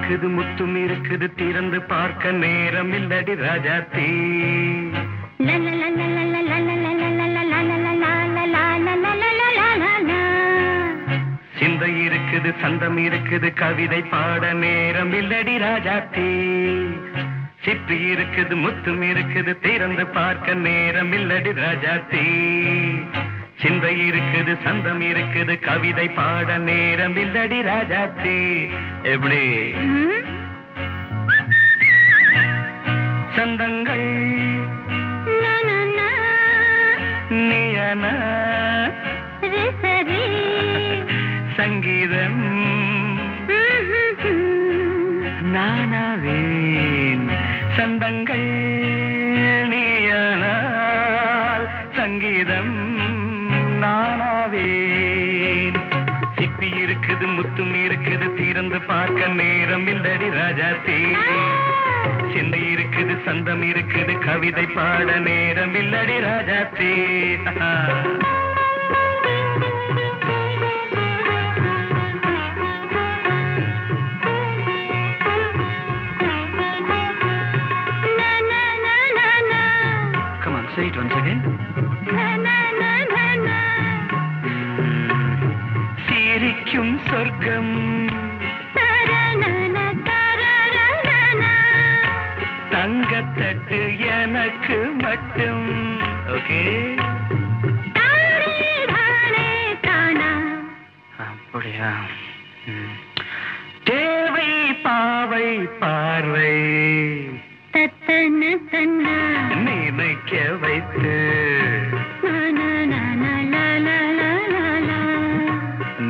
இருக்குது முத்தும் இருக்குது திறந்து பார்க்க நேரம் இல்லடி ராஜாத்தி. சிந்தை இருக்குது சந்தம் இருக்குது கவிதை பாட நேரம் இல்லடி ராஜாத்தி. சிப்பி இருக்குது முத்தும் இருக்குது திறந்து பார்க்க நேரம் இல்லடி ராஜாத்தி. சிந்தை இருக்குது சந்தம் இருக்குது கவிதை பாட நேரம் இல்லடி ராஜாத்தி. எப்படி சந்தங்கள் நீயன சங்கீதம் நானாவேன். சந்தங்கள் நீயனால் சங்கீதம் நானாவேன். சிப்பி இருக்குது முத்தும் இருக்குது திறந்து பார்க்க நேரம் இல்லடி ராஜாத்தி. சிந்தை இருக்குது சந்தம் இருக்குது கவிதை பாட நேரம் இல்லடி Rajathi. Come on, say it once again. சிரிக்கும் சொர்க்கம் தங்கத்தட்டு எனக்கு மட்டும். ஓகே அப்படியா? தேவை பாவை பார்வை நினைக்க வைத்து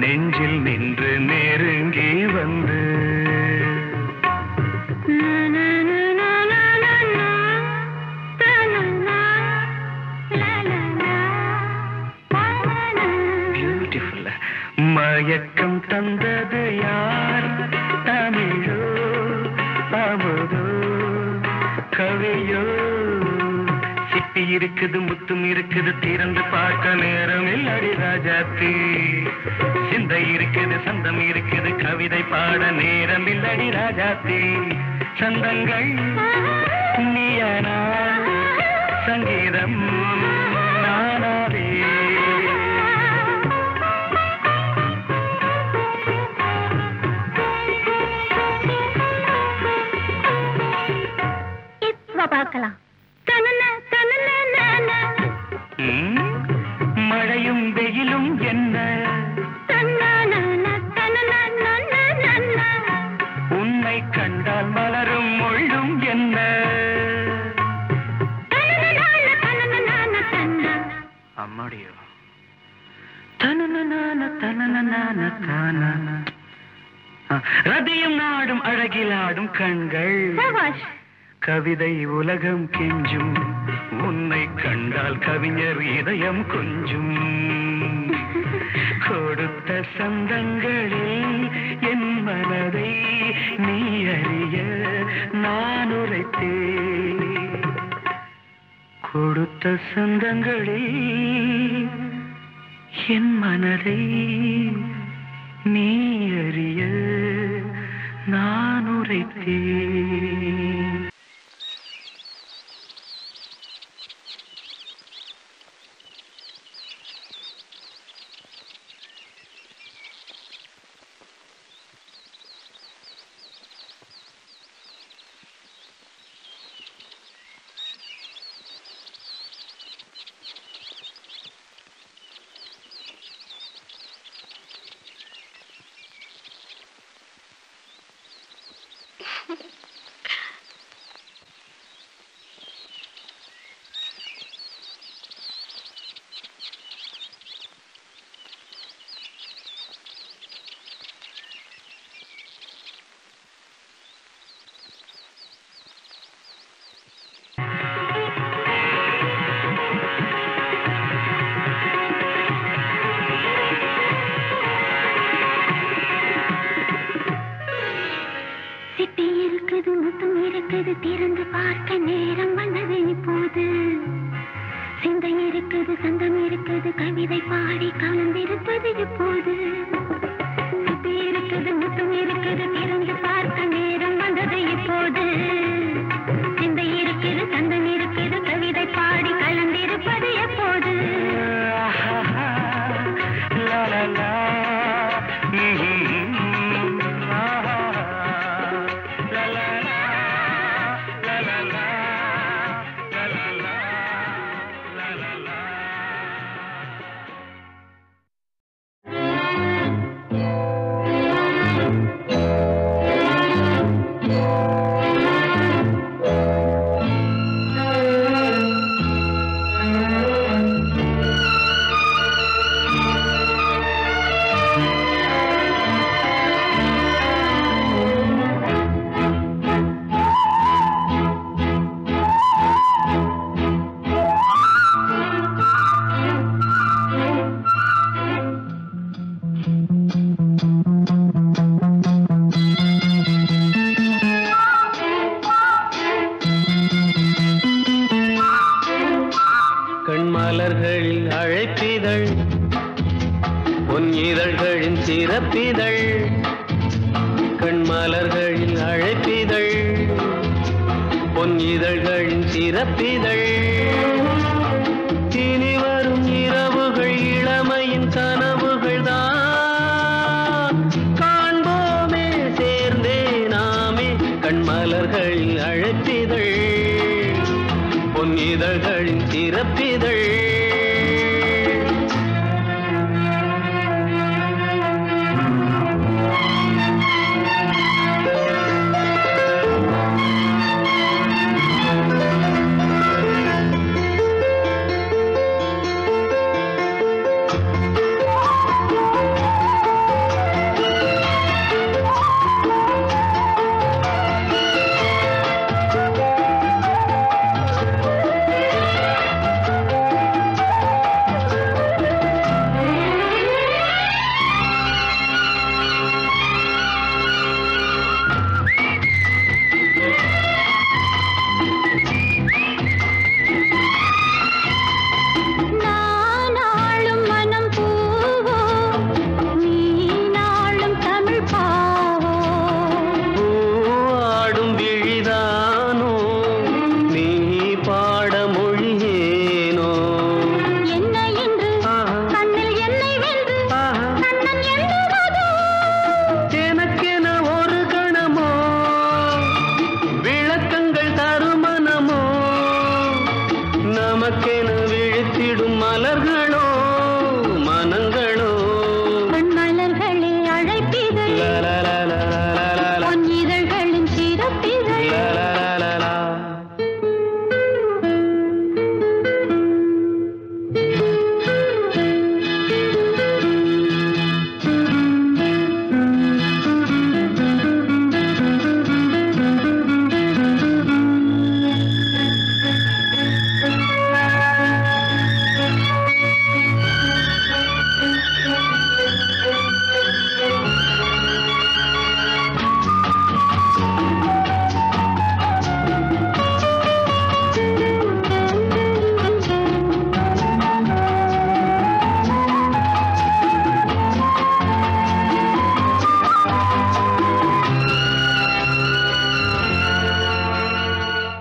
நெஞ்சில் நின்று நெருங்கி வந்து பியூட்டிஃபுல். மயக்கம் தந்தது யார்? தமிழோ அமுதோ கவியோ? சிப்பி இருக்குது முத்தும் இருக்குது திறந்து பார்க்க நேரம் இல்லடி ராஜாத்தி. சிந்தை இருக்குது சந்தம் இருக்குது கவிதை பாட நேரம் இல்லடி ராஜாத்தி. சந்தங்கள் நீயனா சங்கீதம் நானாவே. இப்ப பார்க்கலாம். மழையும் வெயிலும் என்ன உன்னை கண்டால் மலரும் மொழியும் என்ன? அம்மாடியோ ரதியும் நாடும் அழகிலாடும் கண்கள் கவிதை உலகம் கெஞ்சும். உன்னை கண்டால் கவிஞர் இதயம் கொஞ்சும். கொடுத்த சந்தங்களில் என் மனதை நீ அறிய நான் உரைத்தேன். கொடுத்த சந்தங்களில் என் மனதை நீ அறிய நான் உரைத்தேன். திறந்து பார்க்க நேரம் வந்தது இப்போது. சிந்தை இருக்குது சந்தம் இருக்குது கவிதை பாடி கலந்திருப்பது இப்போது. இருக்குது முத்தம் இருக்குது திறந்து பார்க்க நேரம் பொன் இதழ்களின் சிறப்பிதழ் இனி வரும் இரவுகள் இளமையின் கனவுகள் தான் காண்போமே சேர்ந்தே நாமே கண்மலர்களின் அழைப்பிதழ் பொன் இதழ்களின் சிறப்பிதழ்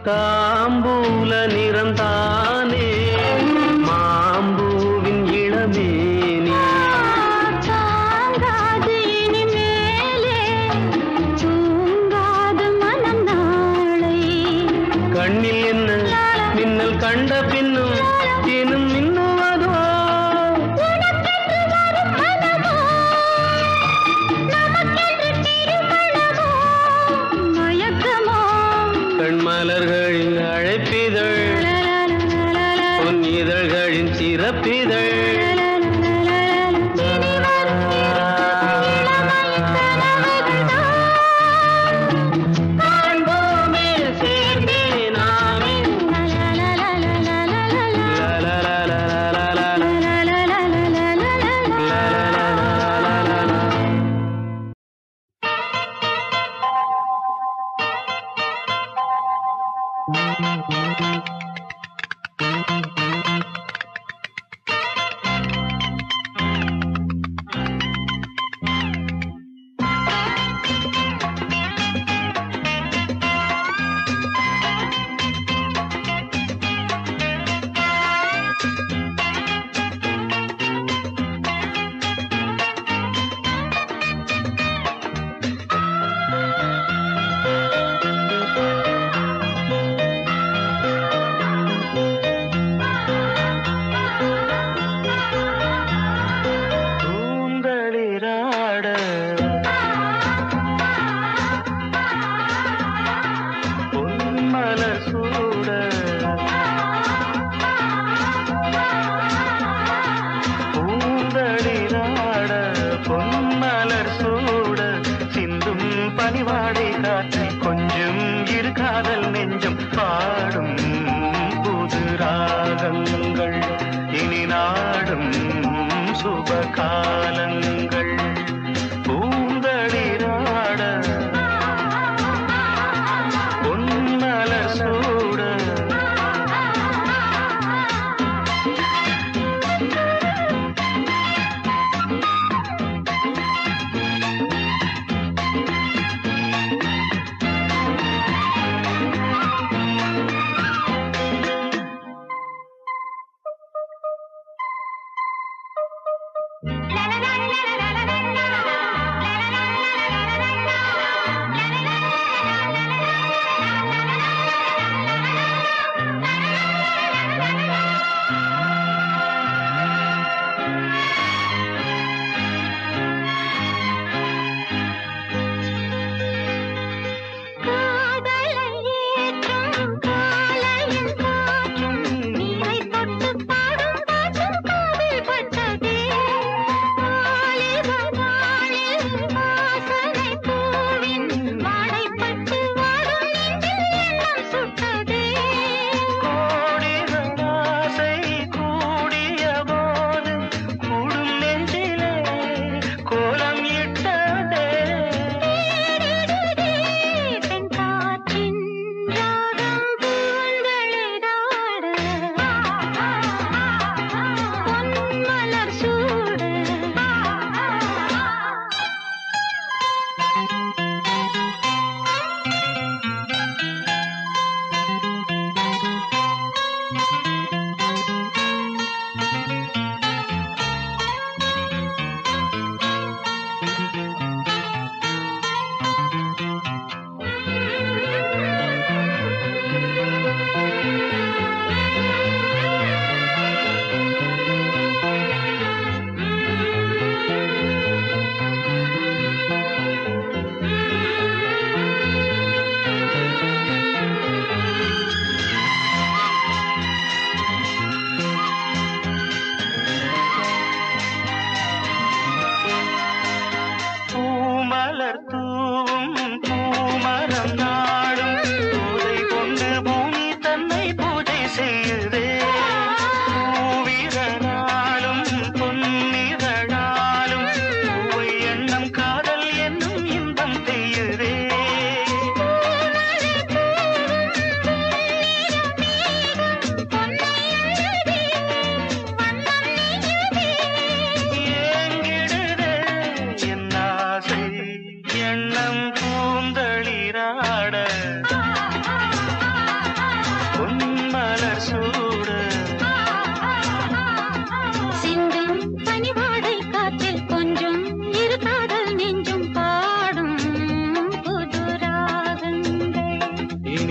தாம்பூல நிறம் தானே மாம்பூவின் இளமேனி தாங்காது இனிமேலே தூங்காது மனம் நாளை கண்ணில் என்ன மின்னல் கண்ட பின்னும் தினும் மின்னுவதோ உனக்கென்று வரும் மனமோ நமக்கென்று திருமணமோ மயக்கமோ கண்மலர்களின் அழைப்பிதழ் பொன் இதழ்களின் சிறப்பிதழ் காண்போமே சேர்ந்தே நாமே பனிவாடை காற்றில் கொஞ்சம் இரு காதல் நெஞ்சம் பாடும் புது ராகங்கள் இனி நாடும் சுப காலங்கள் பூந்தளிராட பொன்மலர் சூட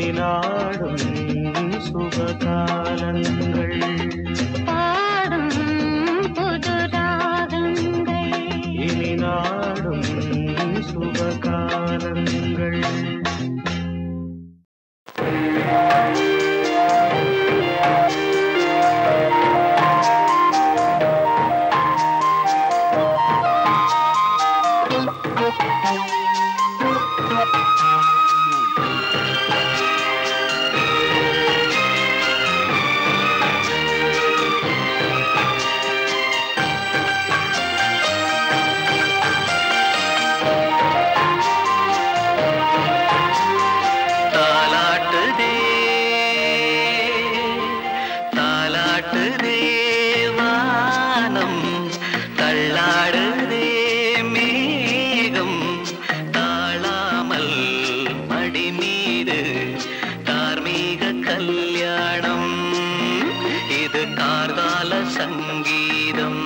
இனி நாடும் சுபகாலங்கள் பாடும் புது ராகங்கள் இனி நாடும் சுபகாலங்கள் இது கார்கால சங்கீதம்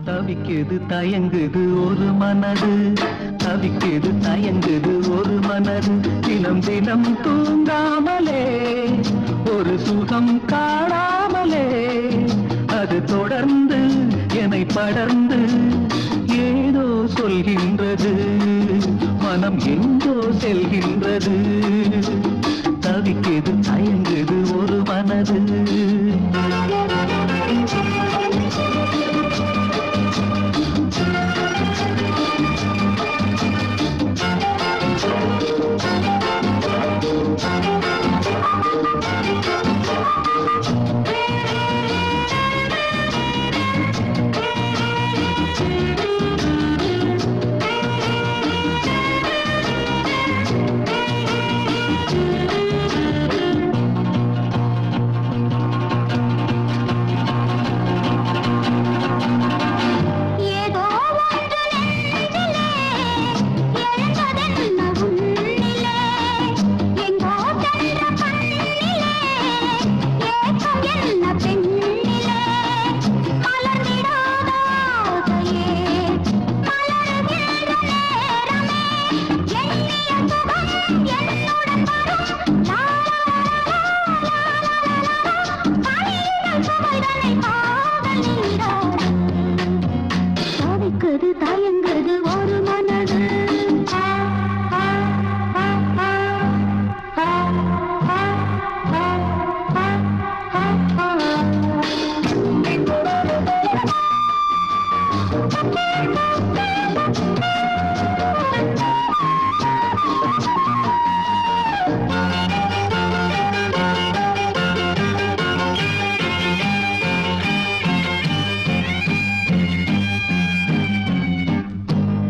தவிக்குது தயங்குது ஒரு மனது, தவிக்குது தயங்குது ஒரு மனது, தினம் தினம் தூங்காமலே ஒரு சுகம் காணாமலே அது தொடர்ந்து என்னை படர்ந்து ஏதோ சொல்கின்றது, மனம் எங்கோ செல்கின்றது. தவிக்குது தயங்குது ஒரு மனது.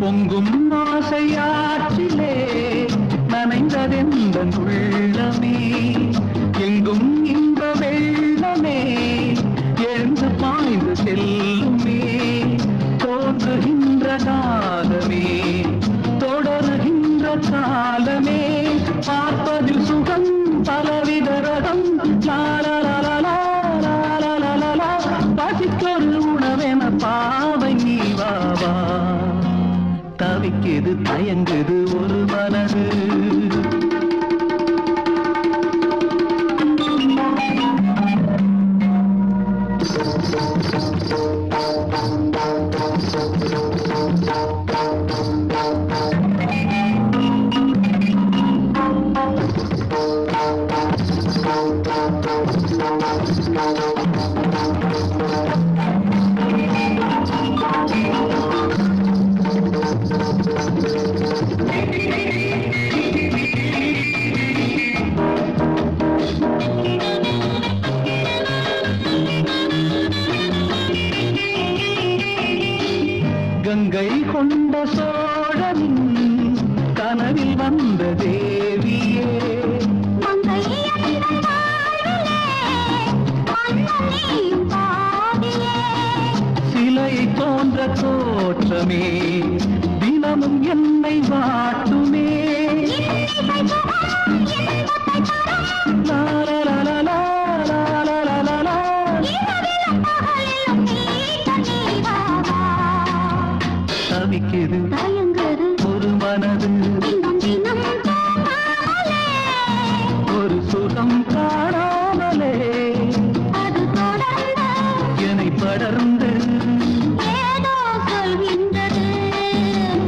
பொங்கும் ஆசையாற்றிலே நனைந்ததெந்த உள்ளமே, எங்கும் இன்ப வெள்ளமே எழுந்து பாய்ந்து செல்லுமே, தோன்றுகின்ற காலமே தொடருகின்ற காலமே, பார்ப்பதில் சுகம் பலவித ரகம், பசிக்கொரு உணவென பாவை நீ வாவா. தவிக்குது தயங்குது ஒரு மனது. கங்கை கொண்ட சோழனின் கனவில் வந்த தேவியே, சிலை தோன்ற தோற்றமே தினமும் என்னை வாட்டுமே, தவிக்குது ஒரு மனது, ஒரு சுகம் காணாமலே என்னை படர்ந்து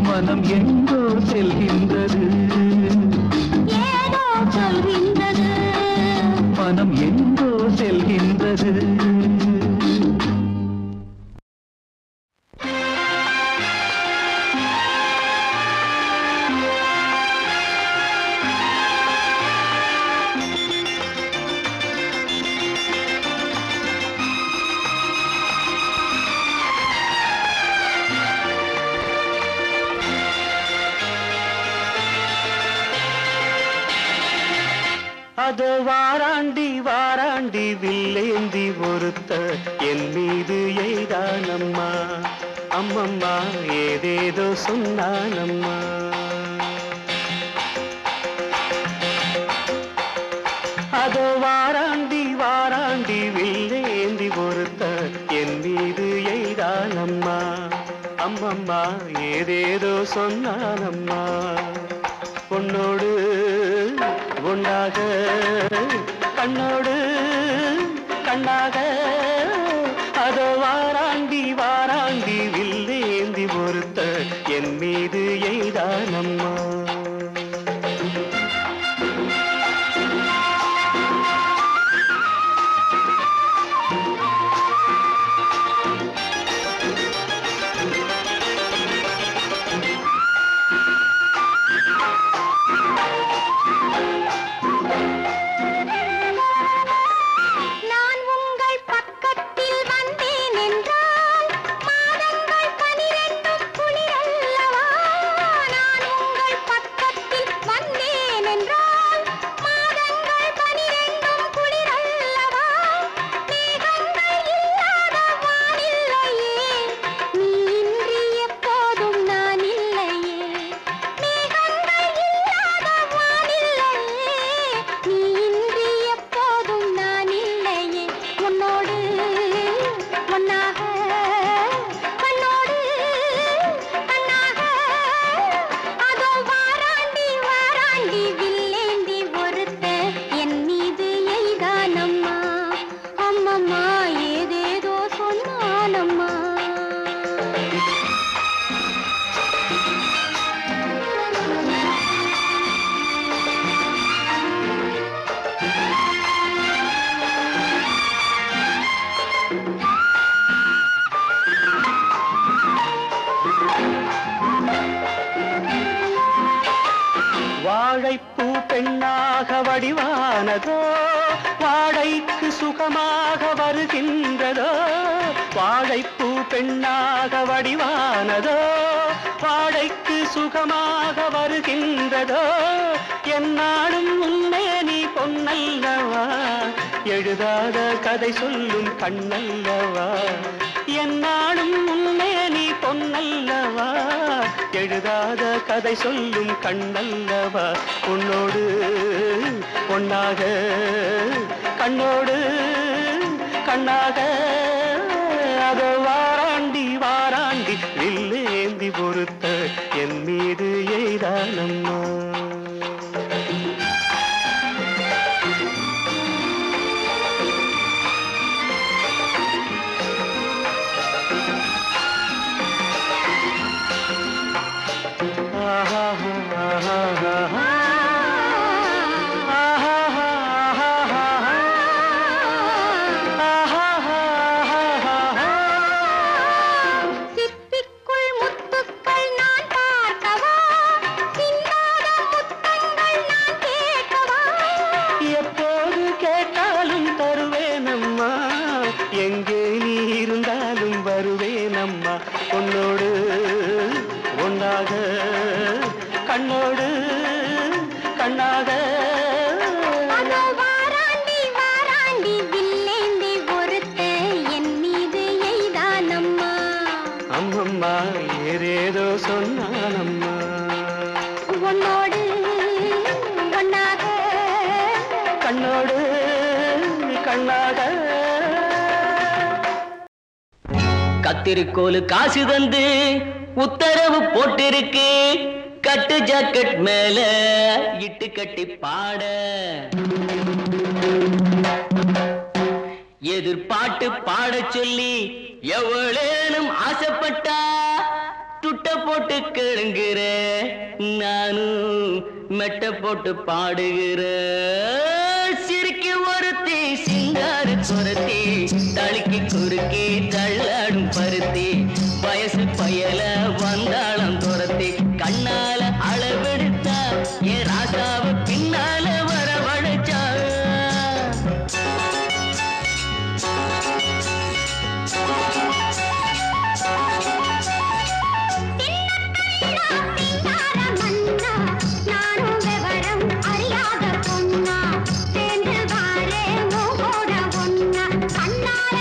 மனம் எங்கோ செல்கின்றது, மனம் எங்கோ செல்கின்றது. அதோ வாராண்டி வாராண்டி வில்லேந்தி ஒருத்த என் மீது எய்தானம்மா, அம்மம்மா ஏதேதோ சொன்னானம்மா. அதோ வாராண்டி வாராண்டி வில்லேந்தி ஒருத்த என் மீது எய்தானம்மா. அம்மம்மா ஏதேதோ சொன்னானம்மா பொன்னோடு ஒன்றாக கண்ணோடு கண்ணாக அதோ வாராண்டி வாராண்டி வில்லேந்தி பொறுத்த என் மீது எய்தானம்மா வாழைப்பூ பெண்ணாக வடிவானதோ வாழைக்கு சுகமாக வருகின்றதோ வாழைப்பூ பெண்ணாக வடிவானதோ வாழைக்கு சுகமாக வருகின்றதோ என்னாலும் உன்னே நீ பொன்னல்லவா எழுதாத கதை சொல்லும் கண்ணல்லவா என்னாலும் உன்னே நீ பொன்னல்லவா எழுதாத கதை சொல்லும் கண்ணல்லவா உன்னோடு பொன்னாக கண்ணோடு கண்ணாக அதோ வாராண்டி வாராண்டி வில்லேந்தி பொறுத்த என் மீது எய்தானம்மா எங்கே நீ இருந்தாலும் வருவேனம்மா உன்னோடு ஒன்றாக கண்ணோடு கண்ணாக வாராண்டி வாராண்டி வில்லேந்தி பொறுத்த என் மீது எய்தானம்மா அம்மம்மா ஏதேதோ சொன்னானம்மா உன்னோடு ஒன்னாக கண்ணோடு கண்ணாக கத்திரிக்கோலு காசு தந்து உத்தரவு போட்டிருக்கு கட்டு ஜாக்கெட் மேல இட்டு கட்டி பாட எதிர்பாட்டு பாட சொல்லி எவ்வளேனும் ஆசைப்பட்டா துட்ட போட்டு கேளுங்கிற நானும் மெட்ட போட்டு பாடுகிற சிரிக்கு ஒருத்தி சிங்காரு சொரத்தி தளிக்கு குறுக்கி தள்ளாடும் பருத்தி வயசு பயல வந்தாளம் துரத்தி கண்ணால அளவெடுத்தா ஏ ராசாவ பின்னால வரவழைச்சா கண்ணால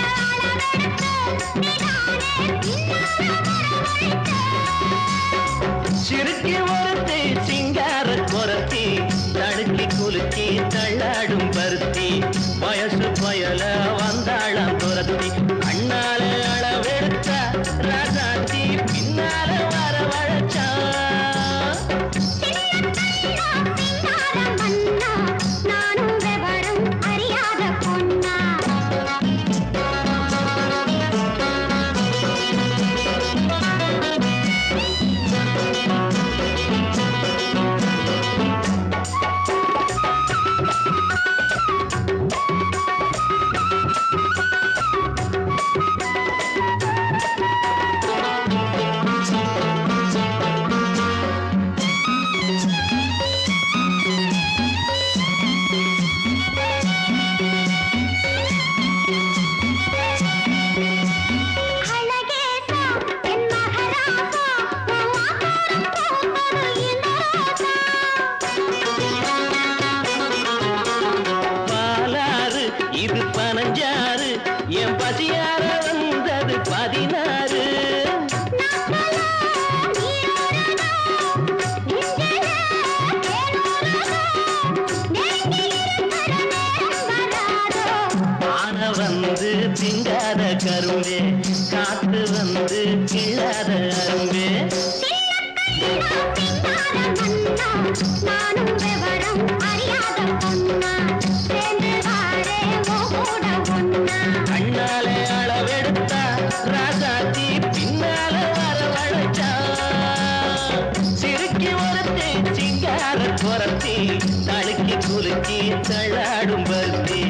குலுக்கி தள்ளாடும் பருத்தி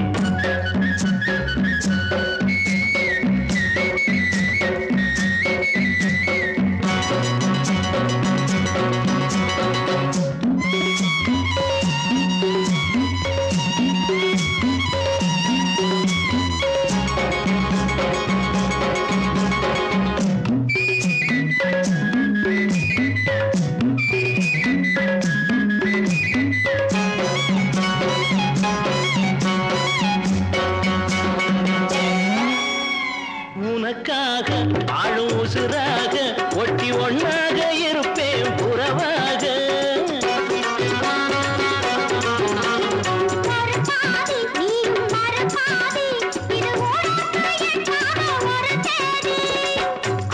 ஆளும் உசுராக ஒட்டி ஒன்னாக இருப்பேன் புறவாக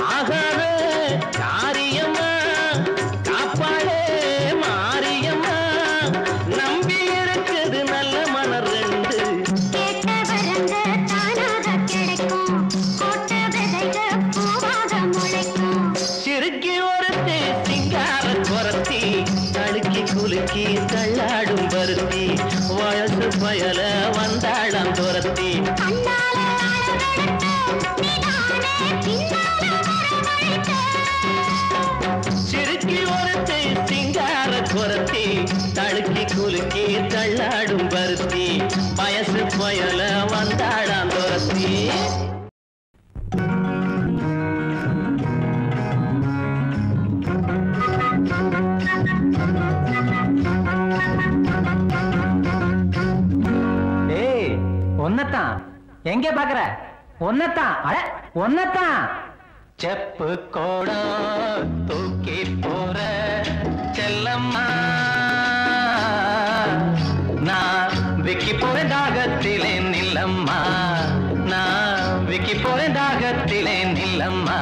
ஆகாத காரியம்மா காப்பாளே மாரியம்மா நம்பி இருக்குது நல்ல மலர் ரெண்டு குலுக்கி தள்ளாடும் பருத்தி வயசு பயல வந்தாளாம் துரத்தி சிறுக்கி ஒருத்தை சிங்கார குரத்தி தழுக்கி குலுக்கி தள்ளாடும் பருத்தி வயசு பயல வந்தாளாம் துரத்தி ஒன்னத்தான் எங்க பாக்குற ஒன்னத்தான் அட ஒன்னத்தான் செப்பு கோடம் தூக்கி போற செல்லம்மா நான் விக்கி போறேன் தாகத்திலே நில்லம்மா நான் விக்கி போறேன் தாகத்திலே நில்லம்மா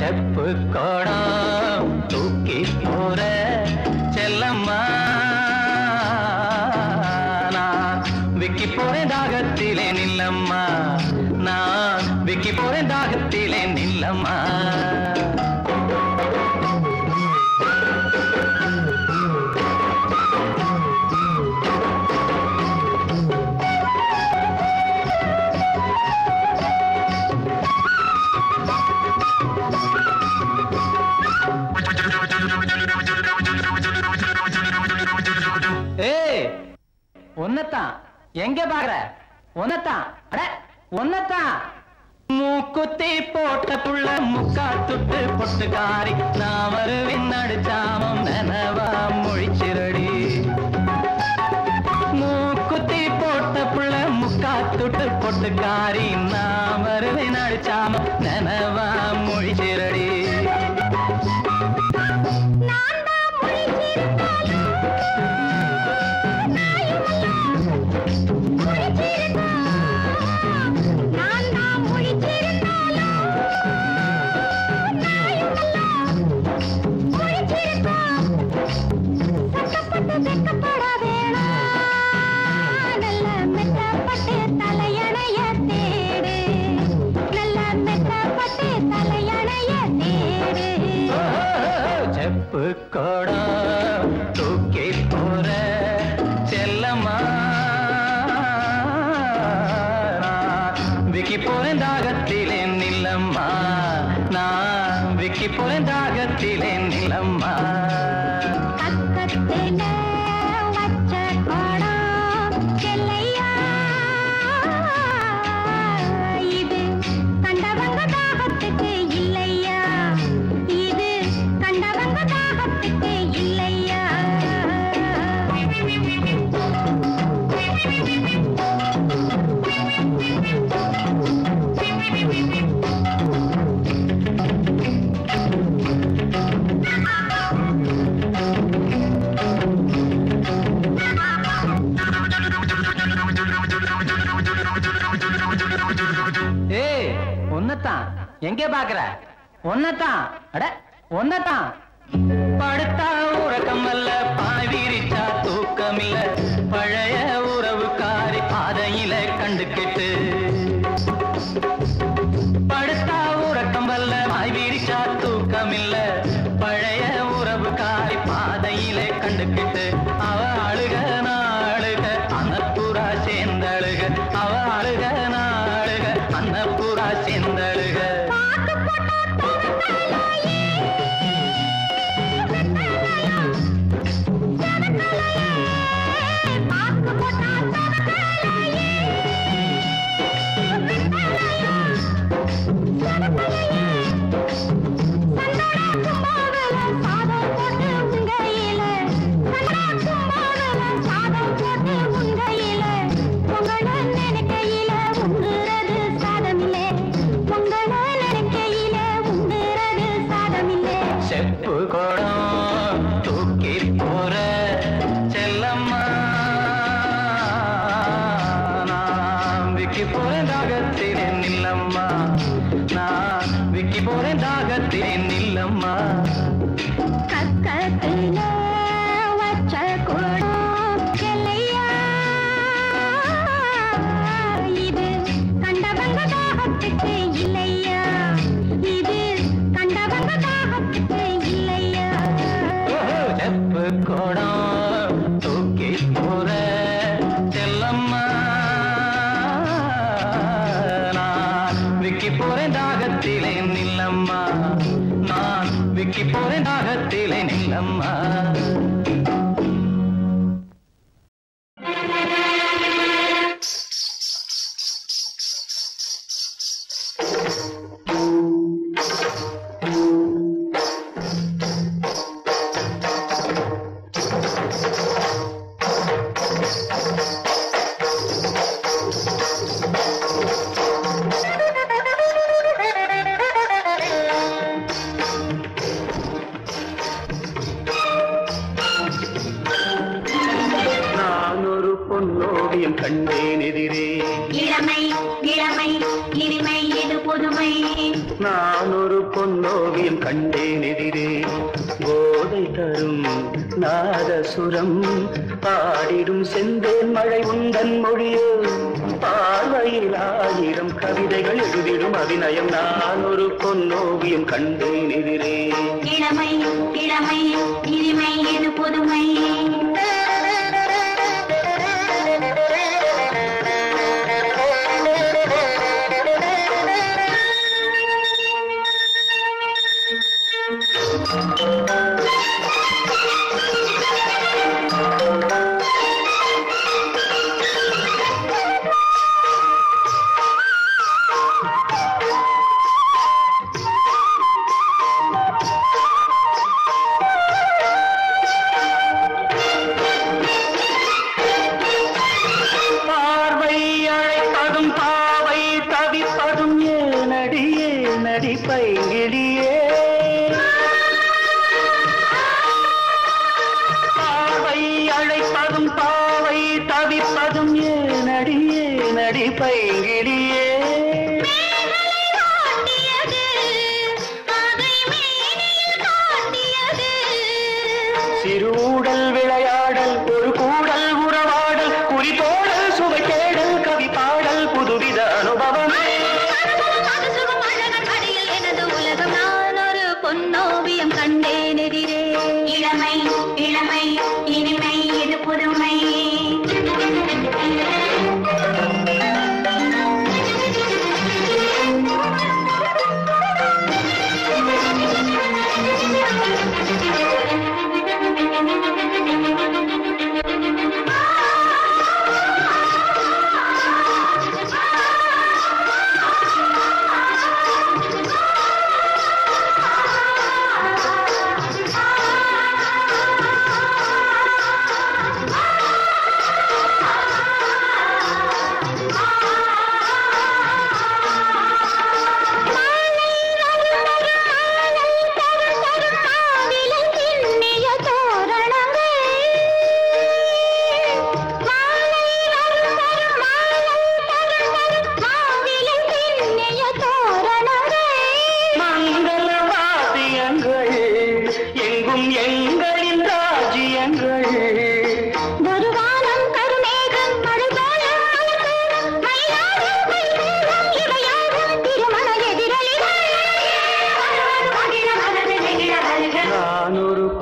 செப்பு கோடம் தூக்கி போற செல்லம்மா நான் விக்கி போறேன் தாகத்திலே நில்லம்மா நான் விக்கி போறேன் தாகத்திலே நில்லம்மா ஒன்னத்தான் எங்க பாக்குற ஒன்னத்தான் அட ஒன்னத்தான் மூக்குத்தி போட்ட புள்ள முக்கா துட்டு பொட்டுக்காரி நான் வருவேன் நடுச்சாமம் நனவா மொழிச்சிரடி மூக்குத்தி போட்ட புள்ள முக்கா துட்டு பொட்டுக்காரி நான் வருவேன் நடுச்சாமம் நனவா மொழிச்சிரடி செப்பு கோடம் தூக்கி போற செல்லம்மா விக்கி போறேன் தாகத்திலே நில்லம்மா நான் விக்கி போறேன் தாகத்திலே நில்லம்மா ஒன்னத்தான் எங்க பாக்குற ஒன்னத்தான் அட ஒன்னத்தான் படுத்தா உறக்கம் அல்ல பாய் விரிச்சா தூக்க முழிச்சா தூக்கமில்ல பழைய உறவுக்காரி பாதையிலே கண்டுக்கிட்டு அவ அழுக நாளுக அன்னப்புறா சேர்ந்தழுக அவ அழுக நாளுக அன்னப்புறா சேர்ந்தழுக செப்பு கோடம் தூக்கி போற செல்லம்மா நான் விக்கி போறேன் தாகத்திலே நில்லம்மா நான் விக்கி போறேன் தாகத்திலே நில்லம்மா கக்கத்திலே வச்ச கூடம் செல்லையா இது கண்டவங்க தாகத்துக்கு இல்லையா இது கண்டவங்க தாகத்துக்கு இல்லையா செப்பு கோடம் தூக்கி போற செல்லம்மா நான் விக்கி போறேன் தாகத்திலே நில்லம்மா நான் விக்கி போறேன் தாகத்திலே நில்லம்மா பொன்னோவியம் கண்டேன் எதிரே இளமை இளமை இனிமை இது புதுமை நான் ஒரு பொன்னோவியம் கண்டேன் எதிரே போதை தரும் நாதசுரம் பாடிடும் செந்தேன் மழை உந்தன் மொழியோ பார்வையில் 1000 கவிதைகள் எழுதிடும் அபிநயம் நான் ஒரு பொன்னோவியம் கண்டேன் எதிரே இளமை இளமை இனிமை இது புதுமை பைங்கிடியே பாவை அழைப்பதும் பாவை தவிப்பதும் ஏனடி ஏனடி பைங்கிடியே சிறுடல் விளையாடல் ஒரு கூடல் உறவாடல் குறிப்போடல் சுவை தேடல் கவி பாடல் புதுவித அனுபவம் பொன்னோவியம் கண்டேன் எதிரே இளமை இளமை இனிமை இது புதுமை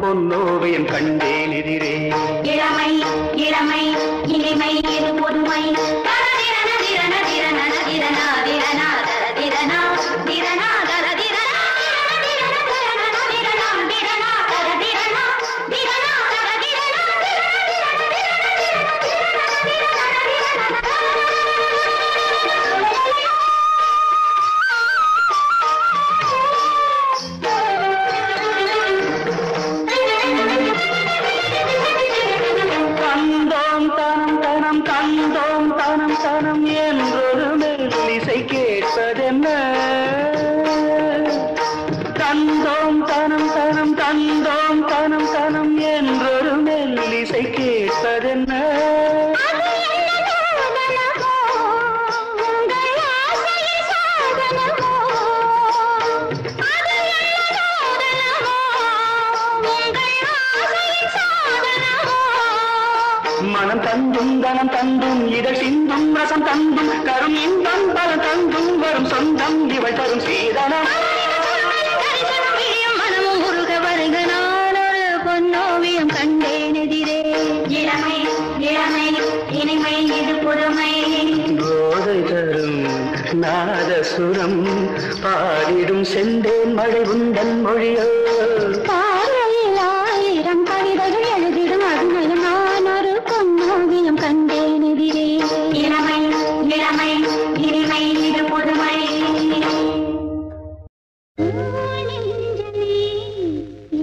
பொன்னோவியம் கண்டேன் எதிரே. இளமை இளமை இனிமை இது பொதுமை தரதிரன திரன திரன திரனா திரனா தரதிரனா திரனா தரதிரனா தனம் என்றொரு மெல்லிசை கேட்பதென்ன? தந்தோம் தனம் தனம் தந்தோம் தனம் தனம் என்றொரு மெல்லிசை கேட்பதென்ன? மனம் தந்தும் தனம் தந்தும் இதழ் சிந்தும் ரசம் தந்தும் கரும் இன்பம் பலம் தந்தும் வரும் சொந்தம் இவள் தரும் சீதனம். மனமும் முருக வருக நான் ஒரு பொன்னோவியம் கண்டேன் எதிரே. இளமை இளமை இனிமை இது புதுமை போதை தரும் நாதசுரம் பாடிடும் செந்தேன் மழை உந்தன் மொழியோ. பார்வையில் 1000 கவிதைகள் எழுதிடும் அதுமையும் நான் ஒரு பொன்னோவியம் கண்டேன் எதிரே. இளமை இளமை இனிமை இது புதுமை.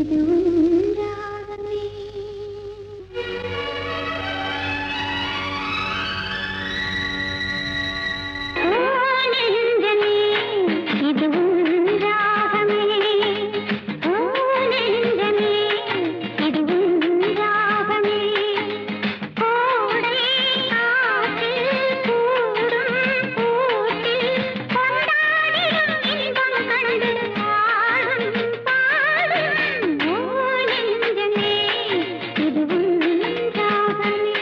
இது உண்டாகவே இது உண்டாகவே இது உண்டாகவே கோடை காற்றில் கூடும் கூட்டில் கொண்டாடிடும் இன்பம் கண்டு ஆடும் பாடும் நெஞ்சமே இது உண்டாகவே.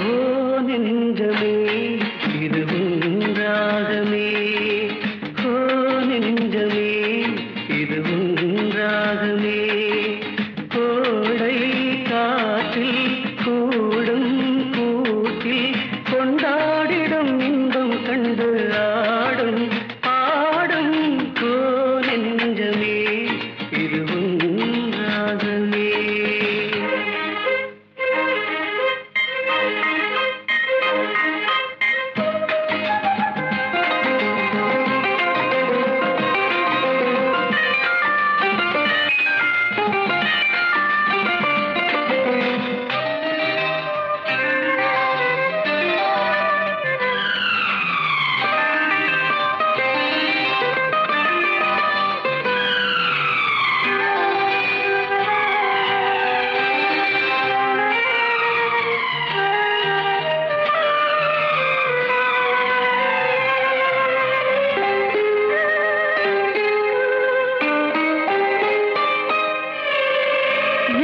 ஓ நெஞ்சமே இது உன்றாகமே, ஓ நெஞ்சமே இது உன்றாகமே. கோடை காற்றில் கூடும் கூட்டில் கொண்டாடிடும் இன்பம் கண்டு ஆடும் பாடும் ஓ நெஞ்சமே இது உன்றாகமே.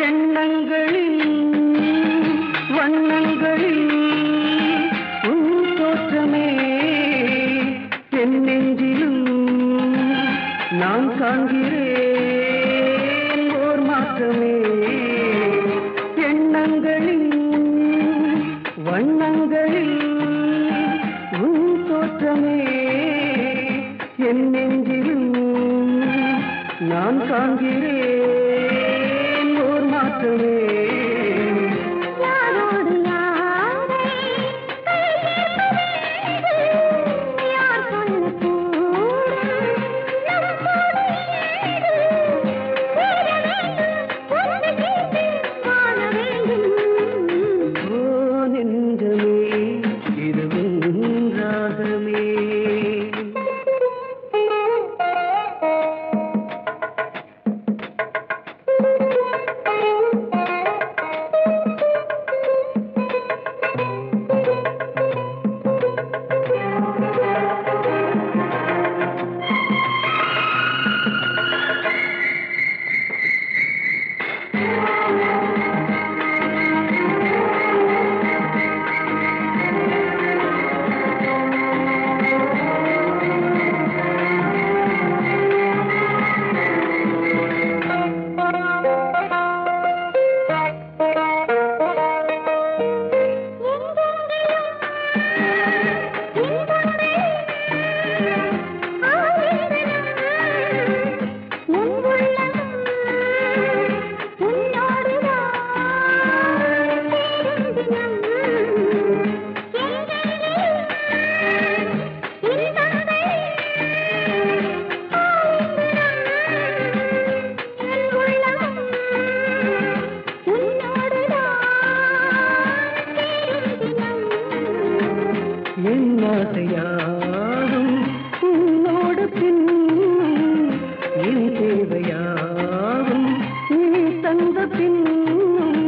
எண்ணங்களில் வண்ணங்களில் உன் தோற்றமே என் நெஞ்சிலும் நான் காண்கிறேன் ஓர் மாற்றமே. எண்ணங்களில் வண்ணங்களில் உன் தோற்றமே என் நெஞ்சிலும் நான் காண்கிறேன் ஓர் மாற்றமே. யாரோடு யாரை யார் சொல்லக்கூடும் நம் கோடு ஏது சேர வேண்டும் ஒன்று கேட்டு வாழ வேண்டும். ஓ நெஞ்சமே இது உன்றாகமே. ஆசையாகும் உன்னோடு பின்னும் இனி தேவையாகும் நீ தந்த பின்னும்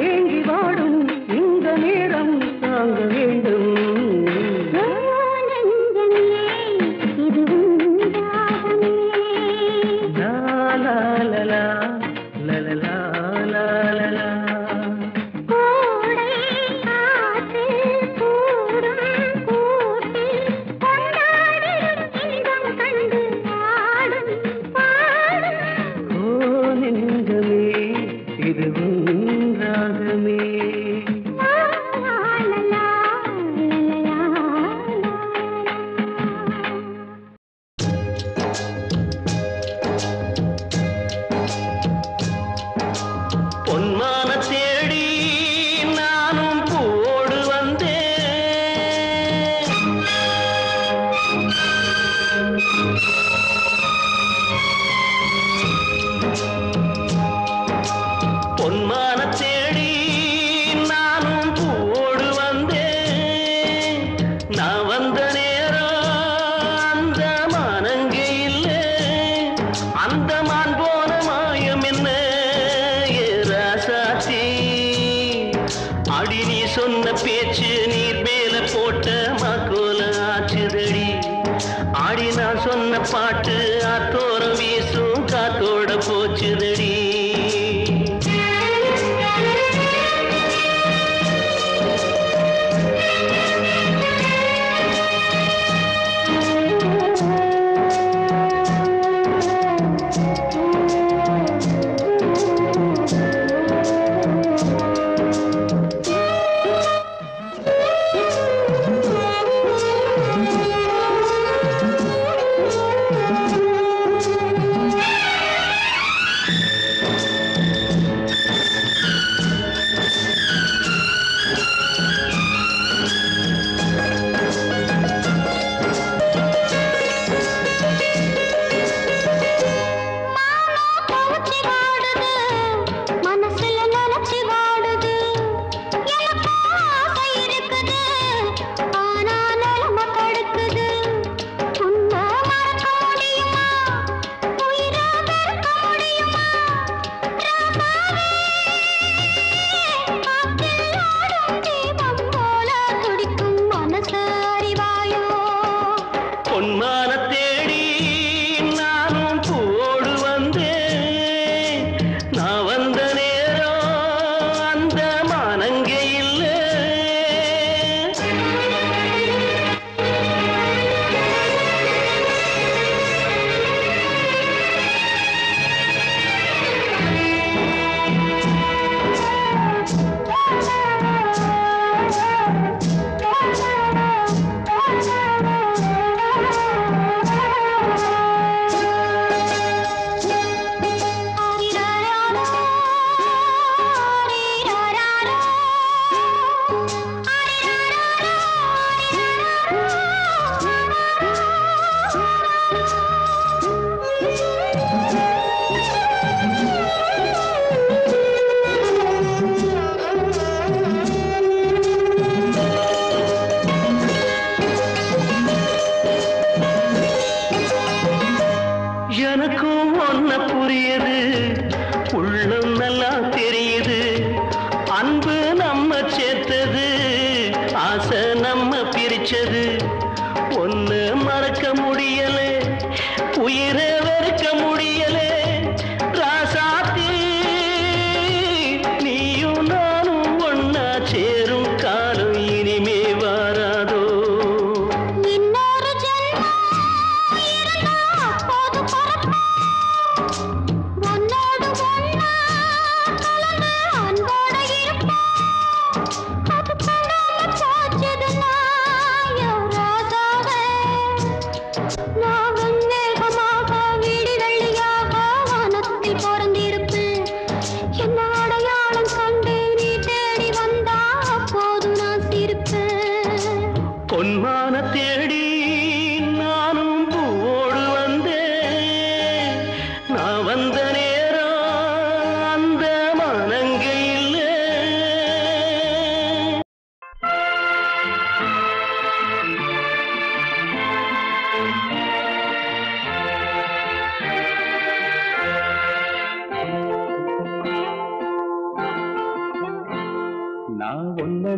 ஏங்கி வாடும் இந்த நேரம் தாங்க வேண்டும்.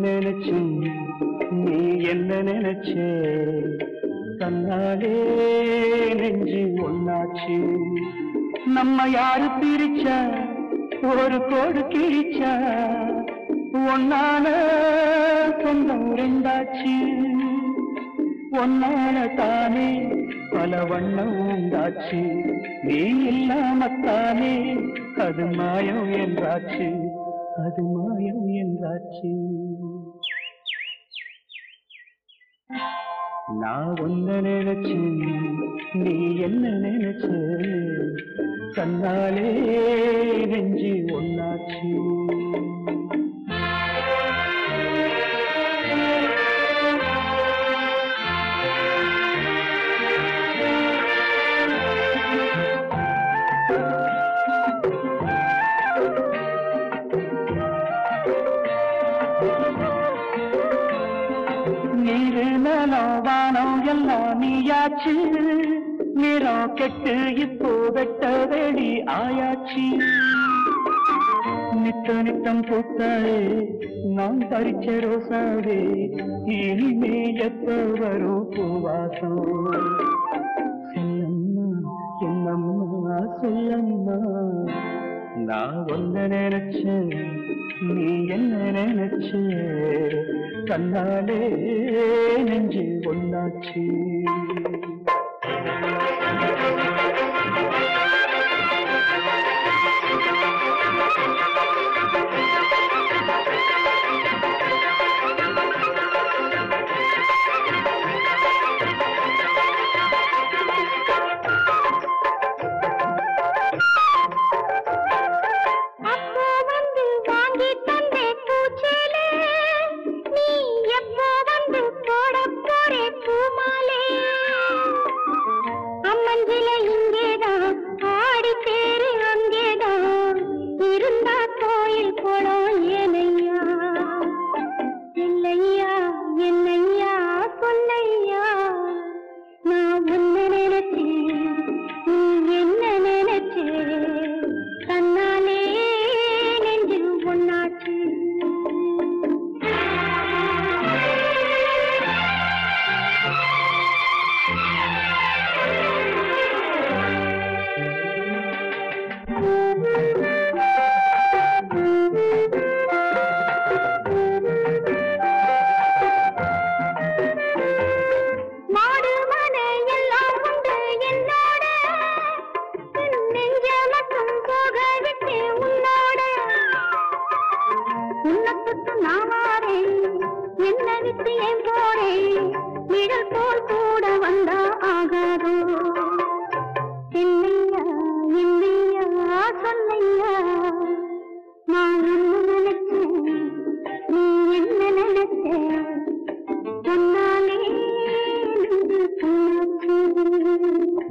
நினைச்சு நீ என்ன நினைச்சே தன்னாலே நெஞ்சு ஒன்னாச்சு நம்ம யாரு பிரிச்சா ஒரு கோடு கிழிச்சா ஒன்னால சொந்தம் ரெண்டாச்சு ஒன்னால தானே பல வண்ணம் உண்டாச்சு நீ இல்லாமத்தானே அது மாயம் என்றாச்சு அது மாயம் என்றாச்சு நான் ஒன்ன நினைச்சு நீ என்ன நினைச்சு கண்ணாலே நெஞ்சு ஒன்னாச்சு நீரு நலம் வானம் எல்லாம் நீயாச்சு நிறம் கெட்டு இப்போ வெட்ட வேடி ஆயாச்சு நித்த நித்தம் பூத்தாயே நான் பறிச்ச ரோசாவே இனிமே எப்ப வரும் பூவாசம் சொல்லம்மா என்னம்மா சொல்லம்மா நான் ஒன்ன நினைச்சேன் நீ என்ன நினைச்ச கண்ணாலே நெஞ்சு ஒன்னாச்சு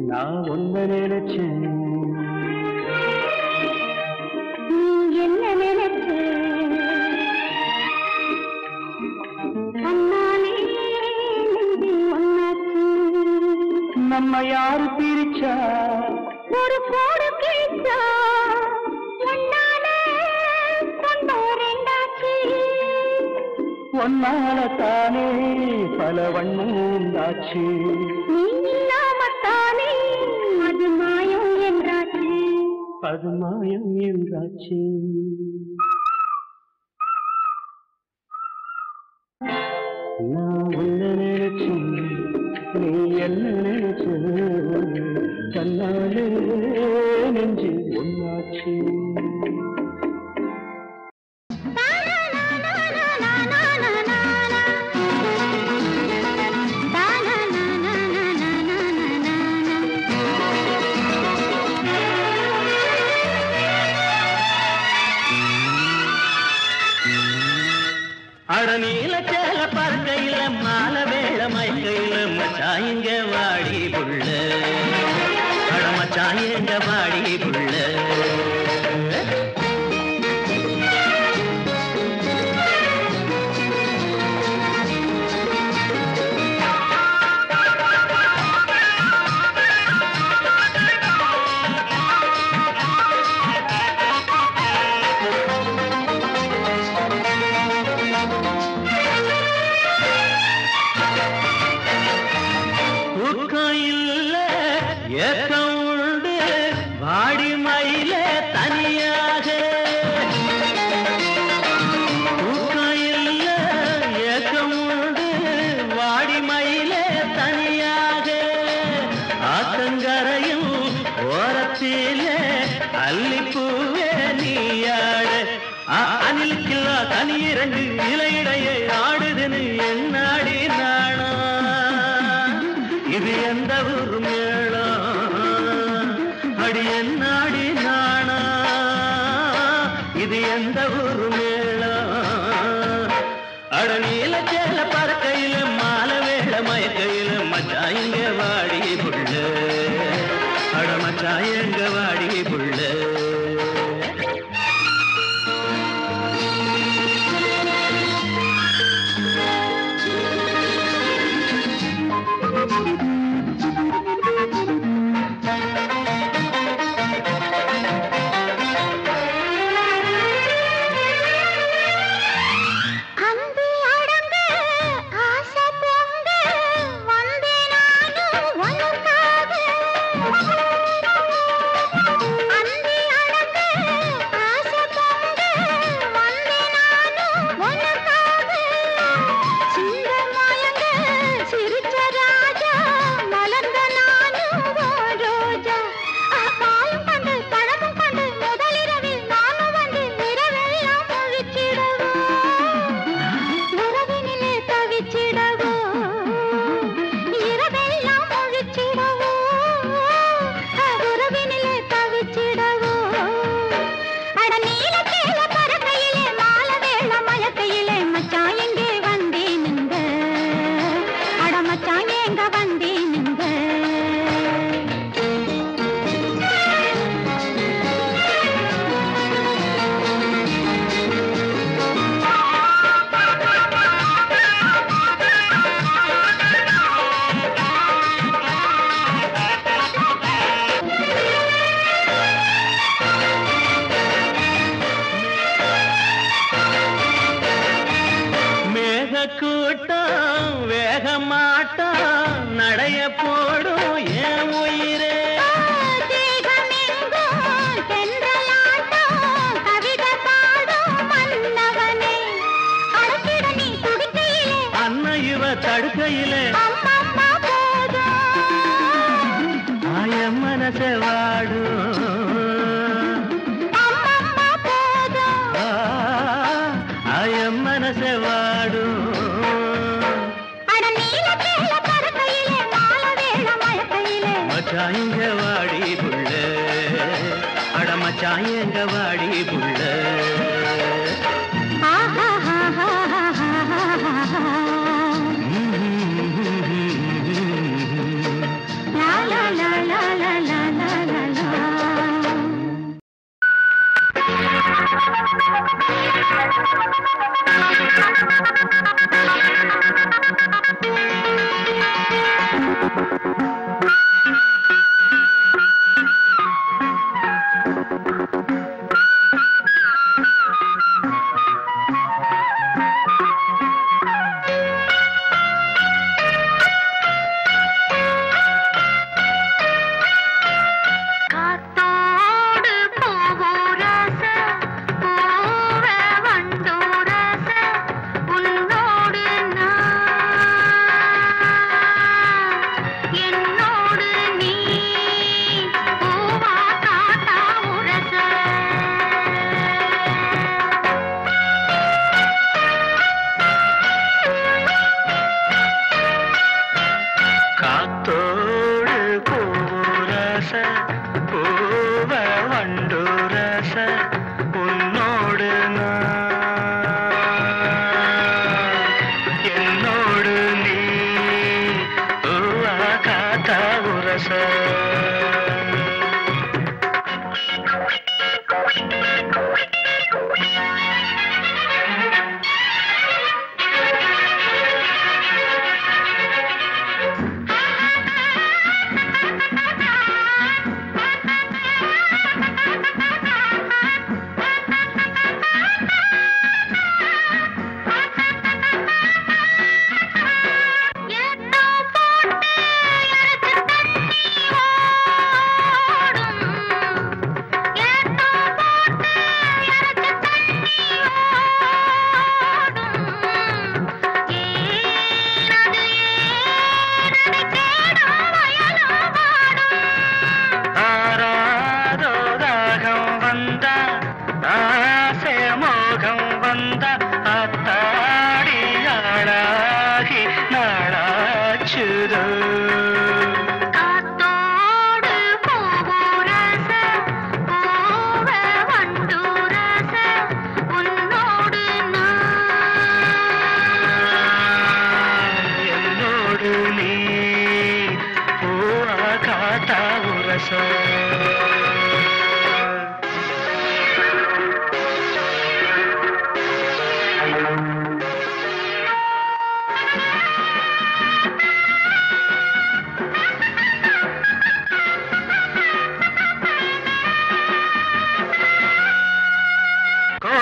நான் ஒன்ன நினைச்சேன் நீ என்ன நினைச்ச கண்ணாலே நெஞ்சு ஒன்னாச்சு நம்ம யாரு பிரிச்சா ஒரு கோடு கிழிச்சா ஒன்னாலே சொந்தம் ரெண்டாச்சு ஒன்னால தானே பல வண்ணம் உண்டாச்சு நீ இல்லாமத்தானே அது மாயம் என்றாச்சு அது மாயம் என்றாச்சு நான் உன்ன நினைச்சு நீ என்ன நினைச்சு கண்ணாலே நெஞ்சு ஒன்னாச்சு அடநீல சேல பார்க்கையில மால வேள மயக்கையில மச்சாயங்க வாடி புள்ள அட மச்சாயங்க வாடி புள்ள ஏக்கம் உண்டு வாடி மயிலே தனியாக தூக்கம் இல்ல ஏக்கம் உண்டு வாடி மயிலே தனியாக ஆத்தங்கரையும் ஓரத்திலே அல்லிப்பூவே நீயாட அணிலுக்கில்லா தனியிறங்கு இலையிடையே ஆடுதுன்னு என்னாடி நாணா இது எந்த ஊர் மேளம் அடி என்னாடி நாணா இது எந்த ஊர் மேளம் அட நீல சேல பறக்கையில மாலை வேள மயக்கையில மச்சான் இங்க வாடி புள்ள அட மச்சான் எங்க வாடி புள்ள கூட்டம் வேக மாட்டான் நடைய போடும் என் உயிரே அண்ணன் இவ தடுக்கையிலே ஆய மனச வாடும் ஆய மனச வாடும் மச்சாயங்க வாடி புள்ள அட மச்சாயங்க வாடி புள்ள பாடுதோ காத்தோடு பூவுரச பூவ வண்டுரச உன்னோடு என்னோடு நீ பூவா காத்தா உரச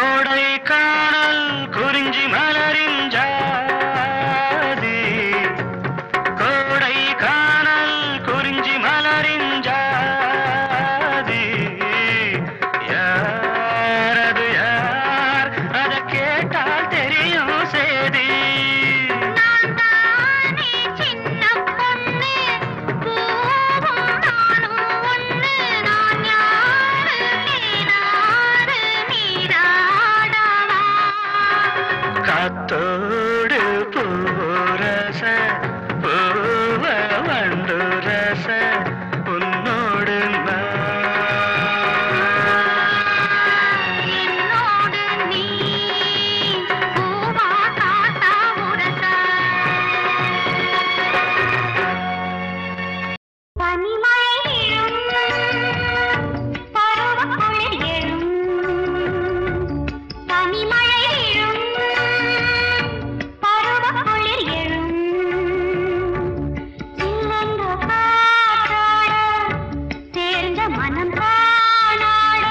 கோடைக்கானல் குறிஞ்சி மலரின் ஜாதி கோடைக்கானல் குறிஞ்சி மலரின் ஜாதி யாரது யார் அதை கேட்டால் தெரியும் சேதி நானே சின்ன பொண்ணு பூவும் நானும் ஒண்ணு நான் யாரு நீராடு நீராடவா காத்தோடு பூரச பூவ வண்டுரச உன்னோடு என்னோடு நீ பூவா காத்தா உரச பனிமழை விழும் பருவக்குளிர் எழும் பனிமழை விழும் பருவக்குளிர் எழும் சில்லென்ற காற்றோட சேர்ந்த மனம் காணாட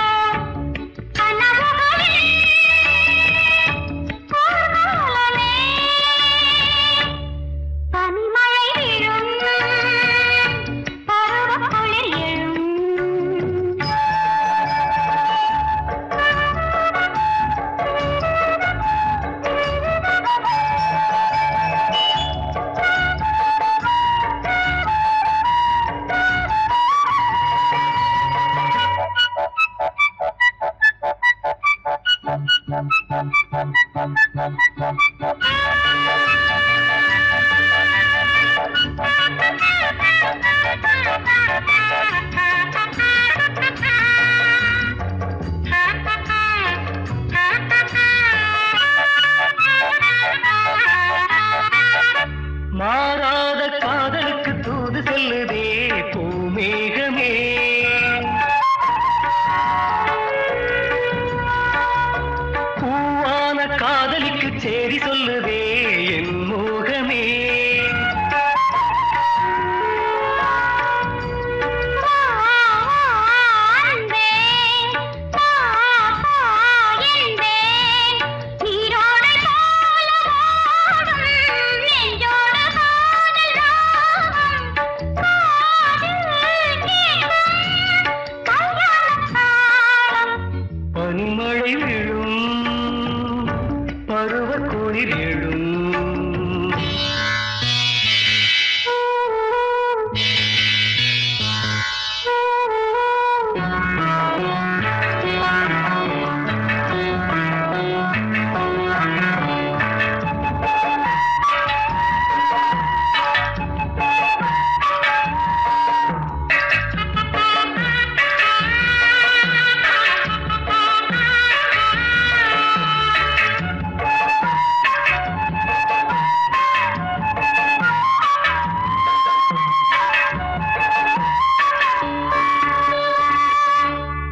கனவுகளில் கூர்மூலமே பனிமழை விழும் பருவக்குளிர் எழும் மாறாத காதலுக்கு தூது செல்லுதே பூமேகமே பூவான காதலிக்கு சேரி சொல்லுதே என் மோகமே அன்பே பா என்பே நீரோடை போல ஓடும் நெஞ்சோடு காதல் ராகம் காதில் கேட்கும் கல்யாண தாளம் பனிமழை விழும் பருவ குளிர் எழும்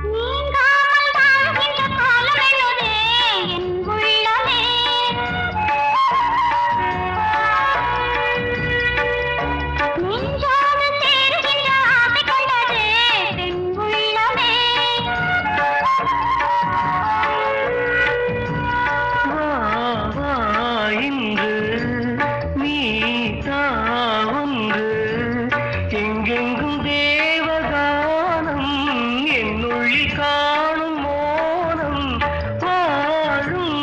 நீங்காமல் வாழ்கின்ற காலம் என்னதே என் உள்ளமே நெஞ்சோடு சேருகின்ற ஆசை கொண்டதே பெண் உள்ளமே வா இன்று நீ ஒன்று எங்கெங்கும் தேவகானம் என்னுள்ளில் காணும் மோனம் வாழும்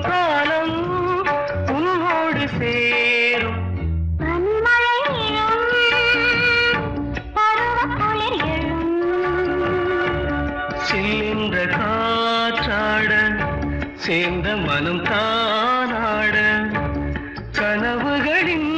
காலம் உன்னோடு சேரும் பனிமழை விழும் பருவக்குளிர் எழும் சில்லென்ற காற்றாட சேர்ந்த மனம் தானாட கனவுகளின்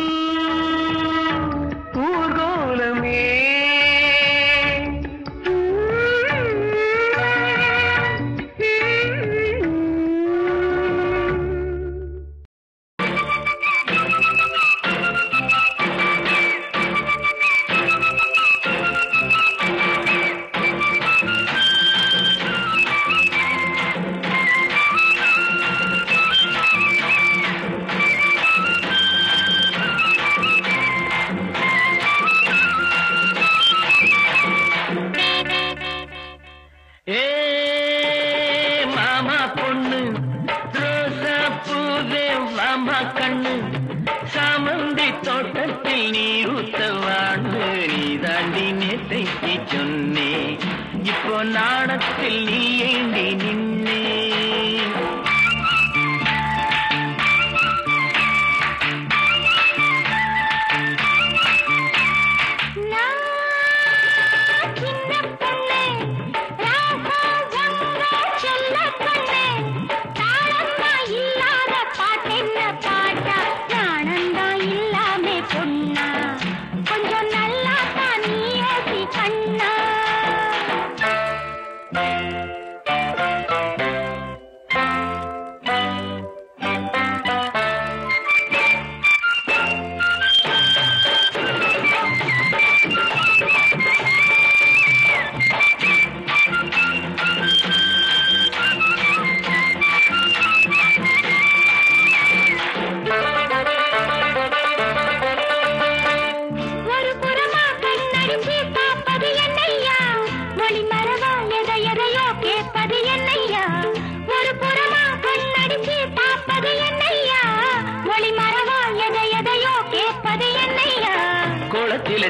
நாணத்தில் நீ ஏண்டி நின்னே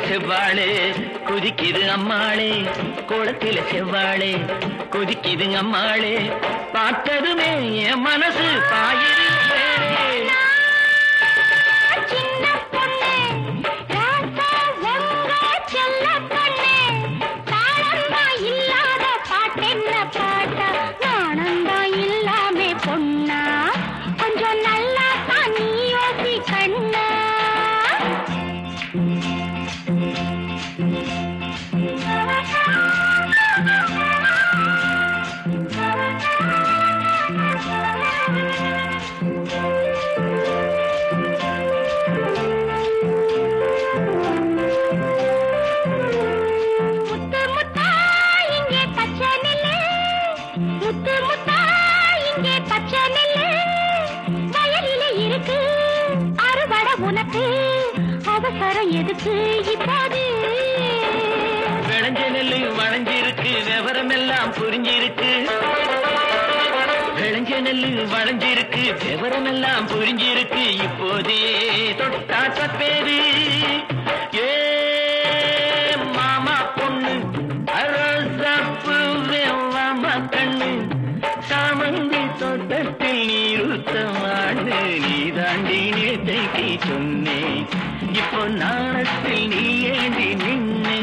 செவ்வாழே குதிக்குது அம்மாளே கோலத்தில செவ்வாழே குதிக்குது அம்மாளே பார்த்ததுமே என் மனசு பாயிரு எதுக்கு இப்போது விளைஞ்ச நெல்லு வளைஞ்சிருக்கு விவரம் எல்லாம் புரிஞ்சிருக்கு விளைஞ்ச நெல்லு வளைஞ்சிருக்கு விவரம் எல்லாம் புரிஞ்சிருக்கு இப்போதே தொட்டா தப்பேது ஏ மாமா பொண்ணு அரசப்பு மாமா கண்ணு சாமந்தி தோட்டத்தில் நீருத்தமாடு நீ தாண்டி நேற்றைக்கு சொன்னேன் இப்போ நாணத்தில் நீ ஏண்டி நின்னே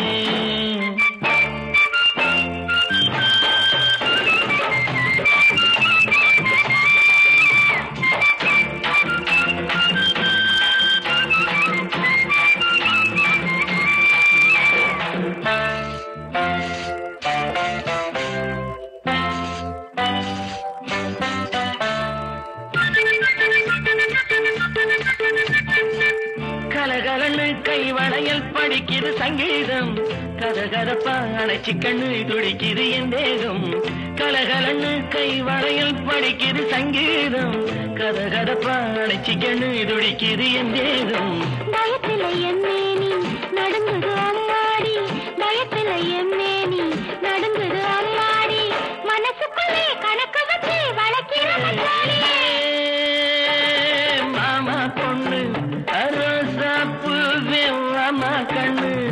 கலகலன்னு கை வளையல் படிக்குது சங்கீதம் கதகதப்பா அணைச்சி கண்ணு துடிக்குது என் தேகம் கலகலன்னு கை வளையல் படிக்குது சங்கீதம் கதகதப்பா அணைச்சி கண்ணு துடிக்குது என் தேகம் பயத்தில எம்மேனி நடுங்குது அம்மாடி பயத்தில எம்மேனி நடுங்குது அம்மாடி மனசுக்குள்ளே கணக்கு வச்சு வளர்க்கிற மாமா பொண்ணு அரசாப்பு மாமா கண்ணு